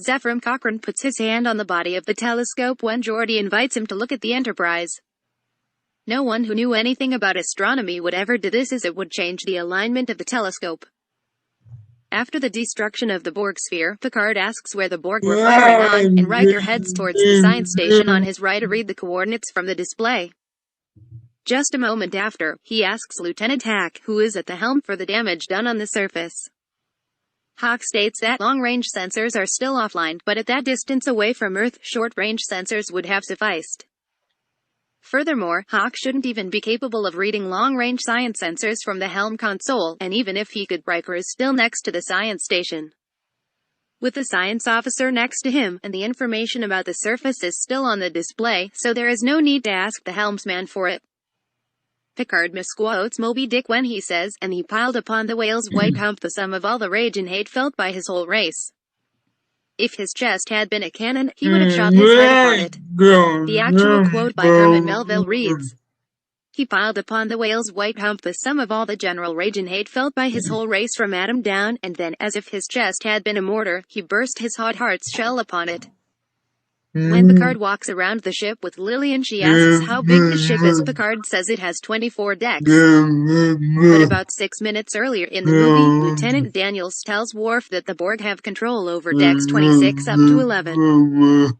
Zefram Cochrane puts his hand on the body of the telescope when Geordie invites him to look at the Enterprise. No one who knew anything about astronomy would ever do this, as it would change the alignment of the telescope. After the destruction of the Borg sphere, Picard asks where the Borg were firing on, and Riker heads towards the science station on his right to read the coordinates from the display. Just a moment after, he asks Lieutenant Hack, who is at the helm, for the damage done on the surface. Hawk states that long-range sensors are still offline, but at that distance away from Earth, short-range sensors would have sufficed. Furthermore, Hawk shouldn't even be capable of reading long-range science sensors from the helm console, and even if he could, Riker is still next to the science station, with the science officer next to him, and the information about the surface is still on the display, so there is no need to ask the helmsman for it. Picard misquotes Moby Dick when he says, "And he piled upon the whale's white hump the sum of all the rage and hate felt by his whole race." If his chest had been a cannon, he would have shot his head upon it. The actual quote by Herman Melville reads, "He piled upon the whale's white hump the sum of all the general rage and hate felt by his whole race from Adam down, and then, as if his chest had been a mortar, he burst his hot heart's shell upon it." When Picard walks around the ship with Lillian, she asks how big the ship is. Picard says it has 24 decks. But about 6 minutes earlier in the movie, Lieutenant Daniels tells Worf that the Borg have control over decks 26 up to 11.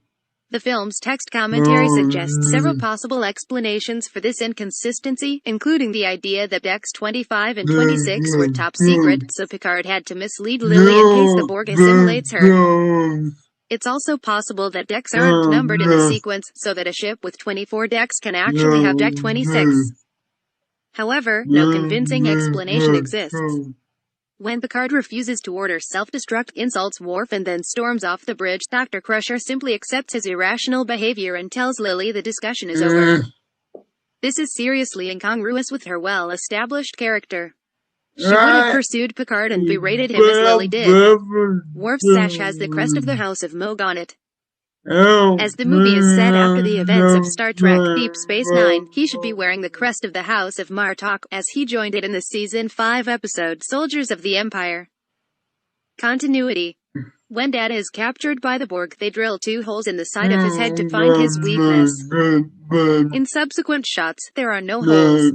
The film's text commentary suggests several possible explanations for this inconsistency, including the idea that decks 25 and 26 were top secret, so Picard had to mislead Lily in case the Borg assimilates her. It's also possible that decks aren't numbered in a sequence, so that a ship with 24 decks can actually have deck 26. However, no convincing explanation exists. When Picard refuses to order self-destruct, insults Worf, and then storms off the bridge, Dr. Crusher simply accepts his irrational behavior and tells Lily the discussion is over. This is seriously incongruous with her well-established character. She would have pursued Picard and berated him as Lily did. Worf's sash has the crest of the House of Mogh on it. As the movie is set after the events of Star Trek Deep Space Nine, he should be wearing the crest of the House of Martok, as he joined it in the Season 5 episode Soldiers of the Empire. Continuity. When Data is captured by the Borg, they drill 2 holes in the side of his head to find his weakness. In subsequent shots, there are no holes.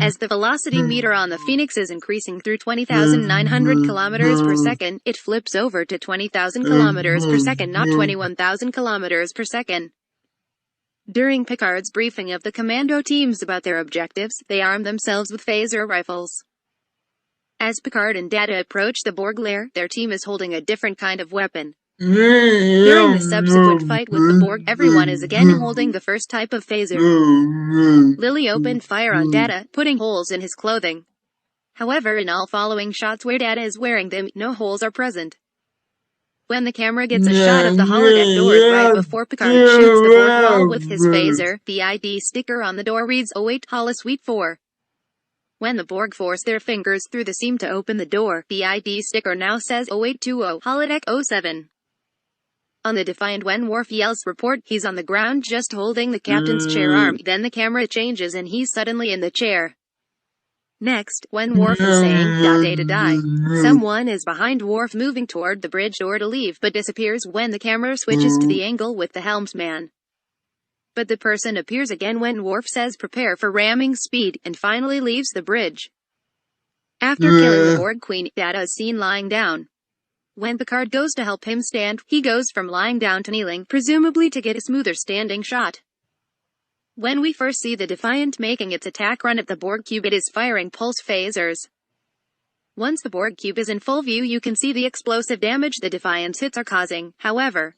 As the velocity meter on the Phoenix is increasing through 20,900 kilometers per second, it flips over to 20,000 kilometers per second, not 21,000 kilometers per second. During Picard's briefing of the commando teams about their objectives, they arm themselves with phaser rifles. As Picard and Data approach the Borg lair, their team is holding a different kind of weapon. During the subsequent fight with the Borg, everyone is again holding the first type of phaser. Lily opened fire on Data, putting holes in his clothing. However, in all following shots where Data is wearing them, no holes are present. When the camera gets a shot of the holodeck doors right before Picard shoots the Borg wall with his phaser, the ID sticker on the door reads 08 Holosuite 4. When the Borg force their fingers through the seam to open the door, the ID sticker now says 0820 Holodeck 07. On the Defiant, when Worf yells report, he's on the ground just holding the captain's chair arm, then the camera changes and he's suddenly in the chair. Next, when Worf is saying, "Data die," someone is behind Worf moving toward the bridge door to leave, but disappears when the camera switches to the angle with the helmsman. But the person appears again when Worf says prepare for ramming speed, and finally leaves the bridge. After killing the Borg Queen, Data is seen lying down. When Picard goes to help him stand, he goes from lying down to kneeling, presumably to get a smoother standing shot. When we first see the Defiant making its attack run at the Borg cube, it is firing pulse phasers. Once the Borg cube is in full view, you can see the explosive damage the Defiant's hits are causing. However,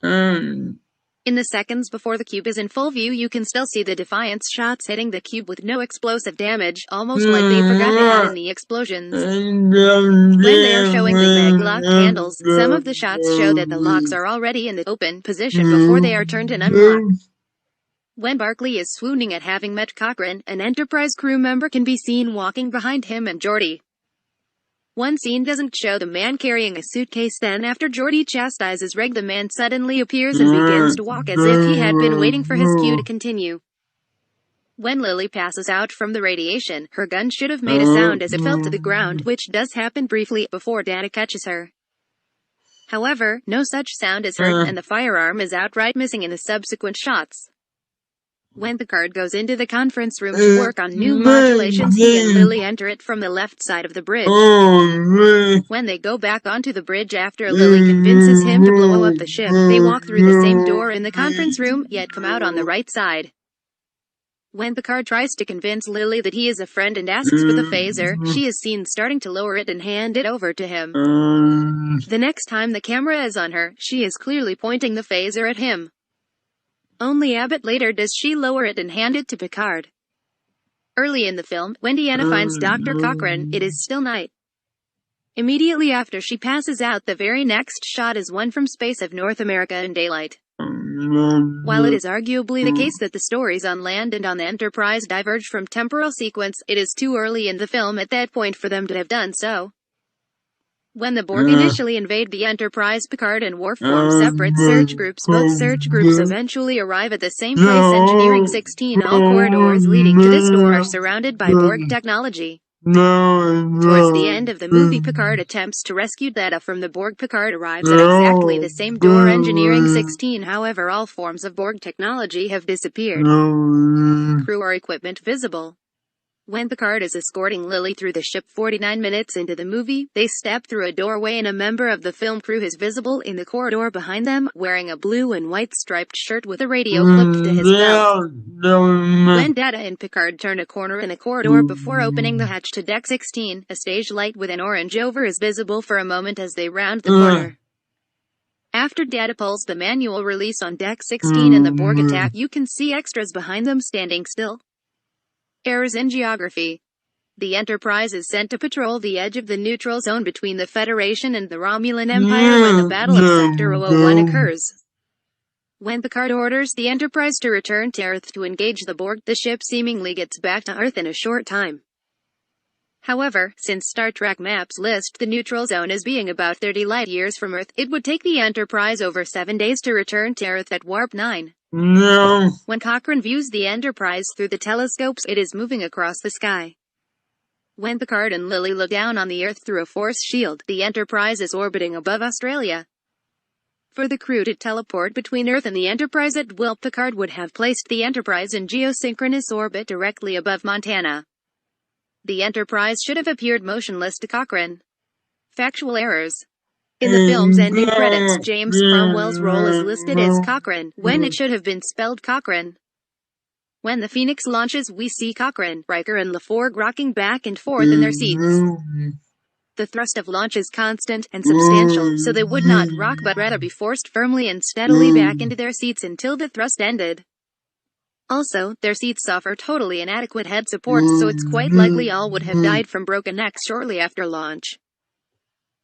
in the seconds before the cube is in full view, you can still see the Defiant's shots hitting the cube with no explosive damage, almost like they forgot to add in the explosions. When they are showing the mag lock handles, some of the shots show that the locks are already in the open position before they are turned and unlocked. When Barclay is swooning at having met Cochrane, an Enterprise crew member can be seen walking behind him and Geordi. One scene doesn't show the man carrying a suitcase, then after Geordi chastises Reg, the man suddenly appears and begins to walk as if he had been waiting for his cue to continue. When Lily passes out from the radiation, her gun should have made a sound as it fell to the ground, which does happen briefly before Data catches her. However, no such sound is heard, and the firearm is outright missing in the subsequent shots. When Picard goes into the conference room to work on new modulations, he and Lily enter it from the left side of the bridge. When they go back onto the bridge after Lily convinces him to blow up the ship, they walk through the same door in the conference room, yet come out on the right side. When Picard tries to convince Lily that he is a friend and asks for the phaser, she is seen starting to lower it and hand it over to him. The next time the camera is on her, she is clearly pointing the phaser at him. Only a bit later does she lower it and hand it to Picard. Early in the film, when Deanna finds Dr. Cochrane, it is still night. Immediately after she passes out, the very next shot is one from space of North America in daylight. While it is arguably the case that the stories on land and on the Enterprise diverge from temporal sequence, it is too early in the film at that point for them to have done so. When the Borg initially invade the Enterprise, Picard and Worf form separate search groups. Both search groups eventually arrive at the same place, Engineering 16. All corridors leading to this door are surrounded by Borg technology. Towards the end of the movie, Picard attempts to rescue Data from the Borg. Picard arrives at exactly the same door, Engineering 16. However, all forms of Borg technology have disappeared. Crew or equipment visible. When Picard is escorting Lily through the ship 49 minutes into the movie, they step through a doorway and a member of the film crew is visible in the corridor behind them, wearing a blue and white striped shirt with a radio clipped to his belt. When Data and Picard turn a corner in the corridor before opening the hatch to Deck 16, a stage light with an orange over is visible for a moment as they round the corner. After Data pulls the manual release on Deck 16 and the Borg attack, you can see extras behind them standing still. Errors in geography. The Enterprise is sent to patrol the edge of the neutral zone between the Federation and the Romulan Empire when the Battle of Sector 001 occurs. When Picard orders the Enterprise to return to Earth to engage the Borg, the ship seemingly gets back to Earth in a short time. However, since Star Trek maps list the neutral zone as being about 30 light-years from Earth, it would take the Enterprise over 7 days to return to Earth at Warp 9. When Cochrane views the Enterprise through the telescopes, it is moving across the sky. When Picard and Lily look down on the Earth through a force shield, the Enterprise is orbiting above Australia. For the crew to teleport between Earth and the Enterprise at will, Picard would have placed the Enterprise in geosynchronous orbit directly above Montana. The Enterprise should have appeared motionless to Cochrane. Factual errors. In the film's ending credits, James Cromwell's role is listed as Cochrane, when it should have been spelled Cochrane. When the Phoenix launches, we see Cochrane, Riker and LaForgue rocking back and forth in their seats. The thrust of launch is constant and substantial, so they would not rock but rather be forced firmly and steadily back into their seats until the thrust ended. Also, their seats offer totally inadequate head support, so it's quite likely all would have died from broken necks shortly after launch.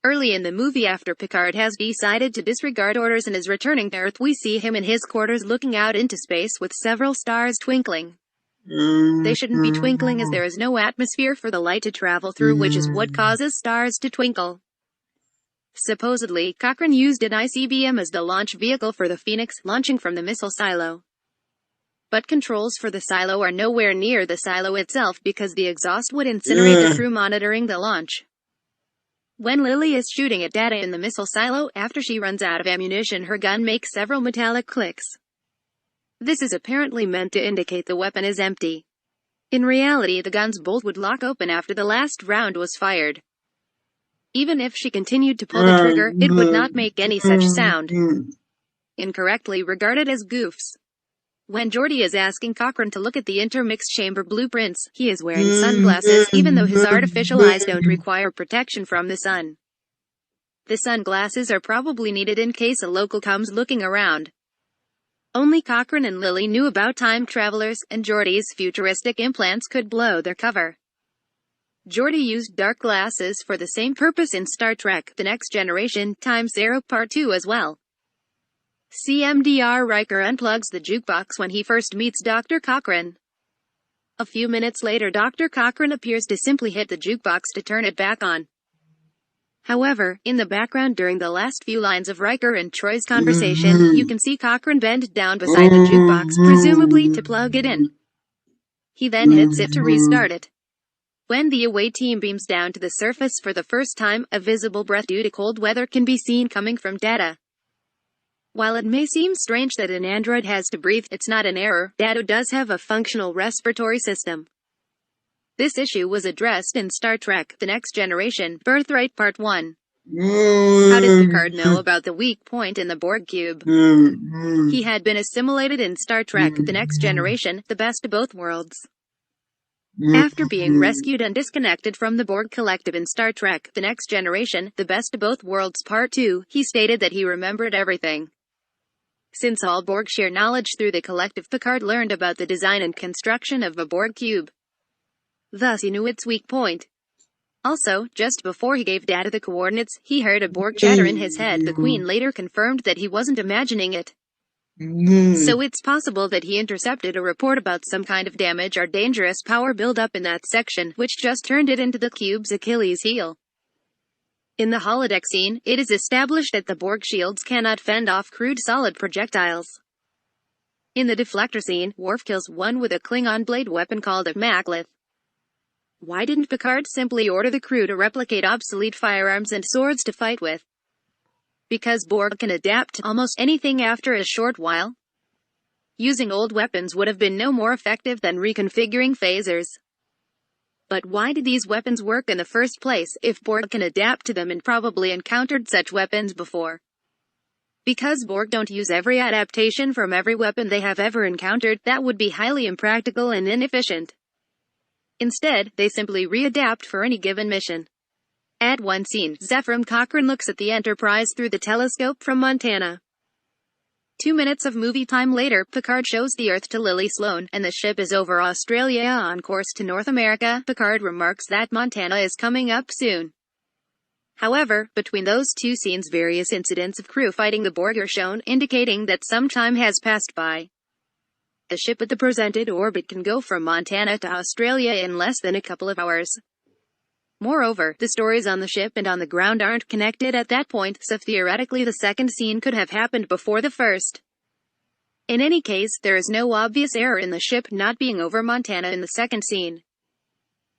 Early in the movie, after Picard has decided to disregard orders and is returning to Earth, we see him in his quarters looking out into space with several stars twinkling. They shouldn't be twinkling as there is no atmosphere for the light to travel through, which is what causes stars to twinkle. Supposedly, Cochrane used an ICBM as the launch vehicle for the Phoenix, launching from the missile silo. But controls for the silo are nowhere near the silo itself because the exhaust would incinerate the crew monitoring the launch. When Lily is shooting at Data in the missile silo, after she runs out of ammunition, her gun makes several metallic clicks. This is apparently meant to indicate the weapon is empty. In reality, the gun's bolt would lock open after the last round was fired. Even if she continued to pull the trigger, it would not make any such sound. Incorrectly regarded as goofs. When Geordi is asking Cochrane to look at the intermix chamber blueprints, he is wearing sunglasses, even though his artificial eyes don't require protection from the sun. The sunglasses are probably needed in case a local comes looking around. Only Cochrane and Lily knew about time travelers, and Geordi's futuristic implants could blow their cover. Geordi used dark glasses for the same purpose in Star Trek: The Next Generation, Time Zero Part 2 as well. CMDR Riker unplugs the jukebox when he first meets Dr. Cochrane. A few minutes later, Dr. Cochrane appears to simply hit the jukebox to turn it back on. However, in the background during the last few lines of Riker and Troy's conversation, you can see Cochrane bend down beside the jukebox, presumably to plug it in. He then hits it to restart it. When the away team beams down to the surface for the first time, a visible breath due to cold weather can be seen coming from Data. While it may seem strange that an android has to breathe, it's not an error. Data does have a functional respiratory system. This issue was addressed in Star Trek: The Next Generation, Birthright Part 1. How did Picard know about the weak point in the Borg cube? He had been assimilated in Star Trek: The Next Generation, The Best of Both Worlds. After being rescued and disconnected from the Borg collective in Star Trek: The Next Generation, The Best of Both Worlds Part 2, he stated that he remembered everything. Since all Borg share knowledge through the collective, Picard learned about the design and construction of a Borg cube. Thus he knew its weak point. Also, just before he gave Data the coordinates, he heard a Borg chatter in his head. The Queen later confirmed that he wasn't imagining it. So it's possible that he intercepted a report about some kind of damage or dangerous power buildup in that section, which just turned it into the cube's Achilles heel. In the holodeck scene, it is established that the Borg shields cannot fend off crude solid projectiles. In the deflector scene, Worf kills one with a Klingon blade weapon called a maclith. Why didn't Picard simply order the crew to replicate obsolete firearms and swords to fight with? Because Borg can adapt to almost anything after a short while. Using old weapons would have been no more effective than reconfiguring phasers. But why did these weapons work in the first place, if Borg can adapt to them and probably encountered such weapons before? Because Borg don't use every adaptation from every weapon they have ever encountered, that would be highly impractical and inefficient. Instead, they simply readapt for any given mission. At one scene, Zefram Cochrane looks at the Enterprise through the telescope from Montana. 2 minutes of movie time later, Picard shows the Earth to Lily Sloan, and the ship is over Australia on course to North America. Picard remarks that Montana is coming up soon. However, between those two scenes, various incidents of crew fighting the Borg are shown, indicating that some time has passed by. The ship at the presented orbit can go from Montana to Australia in less than a couple of hours. Moreover, the stories on the ship and on the ground aren't connected at that point, so theoretically the second scene could have happened before the first. In any case, there is no obvious error in the ship not being over Montana in the second scene.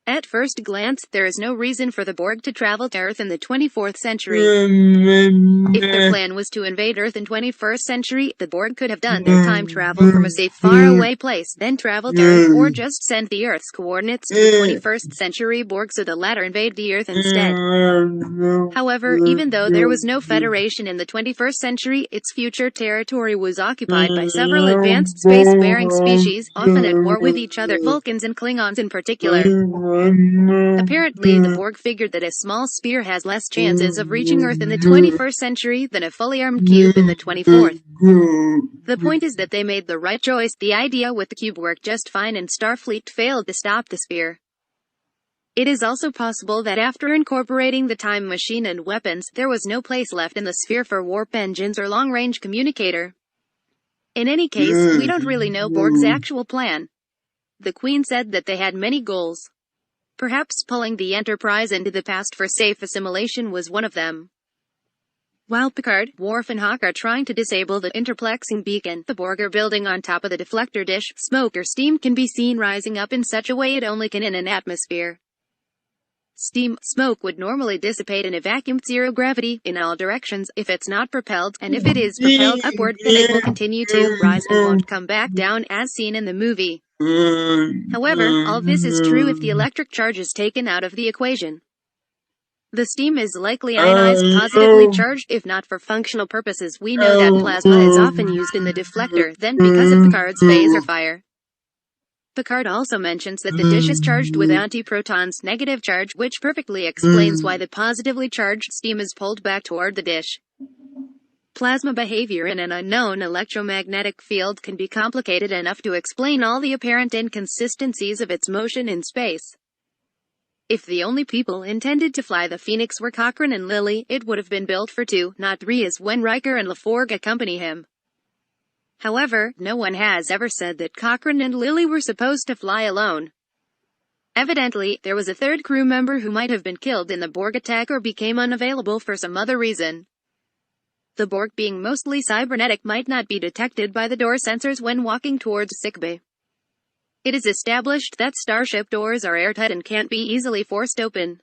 At first glance, there is no reason for the Borg to travel to Earth in the 24th century. If their plan was to invade Earth in 21st century, the Borg could have done their time travel from a safe faraway place, then travel to Earth, or just send the Earth's coordinates to the 21st century Borg so the latter invade the Earth instead. However, even though there was no Federation in the 21st century, its future territory was occupied by several advanced space-faring species, often at war with each other, Vulcans and Klingons in particular. Apparently, the Borg figured that a small sphere has less chances of reaching Earth in the 21st century than a fully armed cube in the 24th. The point is that they made the right choice. The idea with the cube worked just fine and Starfleet failed to stop the sphere. It is also possible that after incorporating the time machine and weapons, there was no place left in the sphere for warp engines or long-range communicator. In any case, we don't really know Borg's actual plan. The Queen said that they had many goals. Perhaps pulling the Enterprise into the past for safe assimilation was one of them. While Picard, Worf and Hawk are trying to disable the interplexing beacon, the Borg are building on top of the deflector dish. Smoke or steam can be seen rising up in such a way it only can in an atmosphere. Smoke would normally dissipate in a vacuum, zero gravity, in all directions, if it's not propelled, and if it is propelled upward, then it will continue to rise and won't come back down as seen in the movie. However, all this is true if the electric charge is taken out of the equation. The steam is likely ionized, positively charged. If not for functional purposes, we know that plasma is often used in the deflector, then because of Picard's phaser fire. Picard also mentions that the dish is charged with antiprotons, negative charge, which perfectly explains why the positively charged steam is pulled back toward the dish. Plasma behavior in an unknown electromagnetic field can be complicated enough to explain all the apparent inconsistencies of its motion in space. If the only people intended to fly the Phoenix were Cochrane and Lily, it would have been built for 2, not 3, as when Riker and LaForgue accompany him. However, no one has ever said that Cochrane and Lily were supposed to fly alone. Evidently, there was a third crew member who might have been killed in the Borg attack or became unavailable for some other reason. The Borg, being mostly cybernetic, might not be detected by the door sensors when walking towards Syfhv. It is established that starship doors are airtight and can't be easily forced open.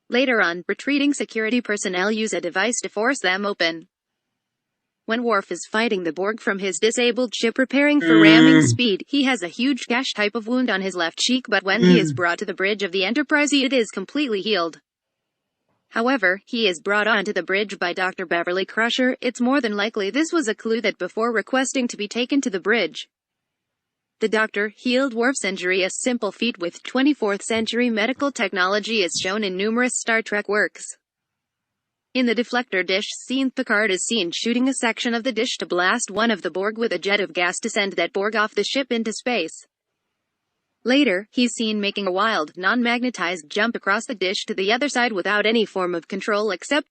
Later on, retreating security personnel use a device to force them open. When Worf is fighting the Borg from his disabled ship preparing for ramming speed, he has a huge gash type of wound on his left cheek, but when he is brought to the bridge of the Enterprise, it is completely healed. However, he is brought onto the bridge by Dr. Beverly Crusher. It's more than likely this was a clue that before requesting to be taken to the bridge, the doctor healed Worf's injury, a simple feat with 24th century medical technology as shown in numerous Star Trek works. In the deflector dish scene, Picard is seen shooting a section of the dish to blast one of the Borg with a jet of gas to send that Borg off the ship into space. Later, he's seen making a wild, non-magnetized jump across the dish to the other side without any form of control except